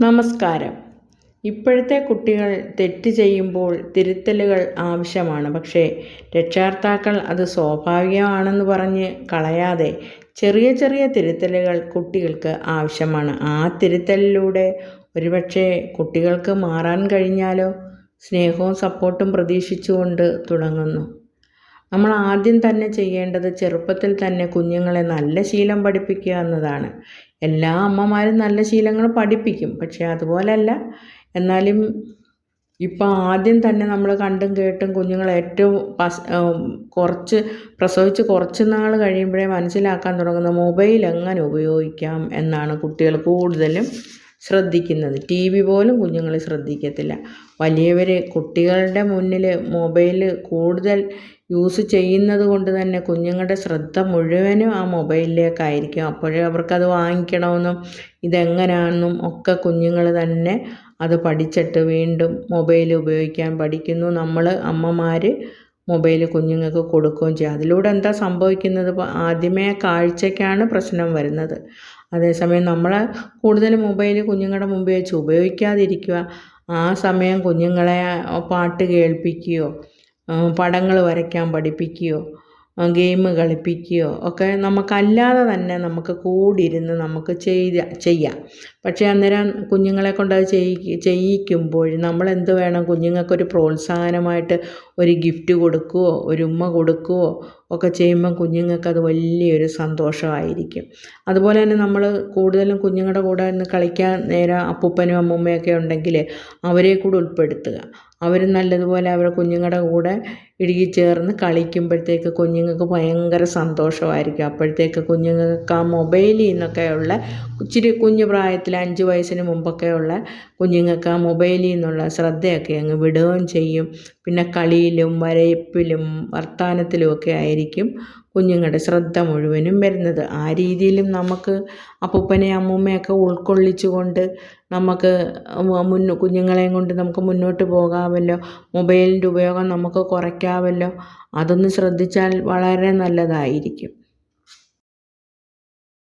നമസ്കാരം. ഇപ്പോഴത്തെ കുട്ടികൾ തെറ്റ് ചെയ്യുമ്പോൾ തിരുത്തലുകൾ ആവശ്യമാണ്. പക്ഷേ രക്ഷകർത്താക്കൾ അത് സ്വാഭാവികമാണെന്ന് പറഞ്ഞ് കളയാതെ ചെറിയ ചെറിയ തിരുത്തലുകൾ കുട്ടികൾക്ക് ആവശ്യമാണ്. ആ തിരുത്തലിലൂടെ ഒരുപക്ഷെ കുട്ടികൾക്ക് മാറാൻ കഴിഞ്ഞാലോ? സ്നേഹവും സപ്പോർട്ടും പ്രതീക്ഷിച്ചുകൊണ്ട് തുടങ്ങുന്നു. നമ്മൾ ആദ്യം തന്നെ ചെയ്യേണ്ടത് ചെറുപ്പത്തിൽ തന്നെ കുഞ്ഞുങ്ങളെ നല്ല ശീലം പഠിപ്പിക്കുക എന്നതാണ്. എല്ലാ അമ്മമാരും നല്ല ശീലങ്ങൾ പഠിപ്പിക്കും, പക്ഷേ അതുപോലല്ല. എന്നാലും ഇപ്പം ആദ്യം തന്നെ നമ്മൾ കണ്ടും കേട്ടും കുഞ്ഞുങ്ങൾ ഏറ്റവും പ്രസവിച്ച് കുറച്ച് നാൾ കഴിയുമ്പോഴേ മനസ്സിലാക്കാൻ തുടങ്ങുന്ന മൊബൈൽ എങ്ങനെ ഉപയോഗിക്കാം എന്നാണ് കുട്ടികൾ കൂടുതലും ശ്രദ്ധിക്കുന്നത്. TV പോലും കുഞ്ഞുങ്ങൾ ശ്രദ്ധിക്കത്തില്ല. വലിയവർ കുട്ടികളുടെ മുന്നിൽ മൊബൈൽ കൂടുതൽ യൂസ് ചെയ്യുന്നത് കൊണ്ട് തന്നെ കുഞ്ഞുങ്ങളുടെ ശ്രദ്ധ മുഴുവനും ആ മൊബൈലിലേക്കായിരിക്കും. അപ്പോഴേ അവർക്കത് വാങ്ങിക്കണമെന്നും ഇതെങ്ങനെയാണെന്നും ഒക്കെ കുഞ്ഞുങ്ങൾ തന്നെ അത് പഠിച്ചിട്ട് വീണ്ടും മൊബൈൽ ഉപയോഗിക്കാൻ പഠിക്കുന്നു. നമ്മൾ അമ്മമാർ മൊബൈൽ കുഞ്ഞുങ്ങൾക്ക് കൊടുക്കുകയും ചെയ്യും. അതിലൂടെ എന്താ സംഭവിക്കുന്നത്? ആദ്യമേ കാഴ്ചയ്ക്കാണ് പ്രശ്നം വരുന്നത്. അതേസമയം നമ്മൾ കൂടുതൽ മൊബൈൽ കുഞ്ഞുങ്ങളുടെ മുമ്പിൽ വെച്ച് ഉപയോഗിക്കാതിരിക്കുക. ആ സമയം കുഞ്ഞുങ്ങളെ പാട്ട് കേൾപ്പിക്കുകയോ പടങ്ങൾ വരയ്ക്കാൻ പഠിപ്പിക്കുകയോ ഗെയിം കളിപ്പിക്കുകയോ ഒക്കെ നമുക്കല്ലാതെ തന്നെ നമുക്ക് കൂടിയിരുന്ന് നമുക്ക് ചെയ്യാം. പക്ഷേ അന്നേരം കുഞ്ഞുങ്ങളെ കൊണ്ട് അത് ചെയ്യിക്കുമ്പോൾ നമ്മൾ എന്ത് വേണം? കുഞ്ഞുങ്ങൾക്കൊരു പ്രോത്സാഹനമായിട്ട് ഒരു ഗിഫ്റ്റ് കൊടുക്കുകയോ ഒരു ഉമ്മ കൊടുക്കുകയോ ഒക്കെ ചെയ്യുമ്പം കുഞ്ഞുങ്ങൾക്കത് വലിയൊരു സന്തോഷമായിരിക്കും. അതുപോലെ തന്നെ നമ്മൾ കൂടുതലും കുഞ്ഞുങ്ങളുടെ കൂടെ നിന്ന് കളിക്കാൻ നേരം അപ്പൂപ്പനും അമ്മൂമ്മയൊക്കെ ഉണ്ടെങ്കിൽ അവരെ കൂടെ ഉൾപ്പെടുത്തുക. അവർ നല്ലതുപോലെ അവരുടെ കുഞ്ഞുങ്ങളുടെ കൂടെ ചേർന്ന് കളിക്കുമ്പോഴത്തേക്ക് കുഞ്ഞുങ്ങൾക്ക് ഭയങ്കര സന്തോഷമായിരിക്കും. അപ്പോഴത്തേക്ക് കുഞ്ഞുങ്ങൾക്ക് ആ മൊബൈലിൽ നിന്നൊക്കെയുള്ള ഇച്ചിരി കുഞ്ഞു പ്രായത്തിൽ 5 വയസ്സിന് മുമ്പൊക്കെയുള്ള കുഞ്ഞുങ്ങൾക്ക് ആ മൊബൈലിൽ നിന്നുള്ള ശ്രദ്ധയൊക്കെ അങ്ങ് വിടുകയും ചെയ്യും. പിന്നെ കളിയിലും വരയിപ്പിലും വർത്തമാനത്തിലും ഒക്കെ ആയിരിക്കും കുഞ്ഞുങ്ങളുടെ ശ്രദ്ധ മുഴുവനും വരുന്നത്. ആ രീതിയിലും നമുക്ക് അപ്പൂപ്പനെയും അമ്മൂമ്മയൊക്കെ ഉൾക്കൊള്ളിച്ചുകൊണ്ട് നമുക്ക് കുഞ്ഞുങ്ങളെയും കൊണ്ട് നമുക്ക് മുന്നോട്ട് പോകാമല്ലോ. മൊബൈലിൻ്റെ ഉപയോഗം നമുക്ക് കുറയ്ക്കാമല്ലോ. അതൊന്ന് ശ്രദ്ധിച്ചാൽ വളരെ നല്ലതായിരിക്കും.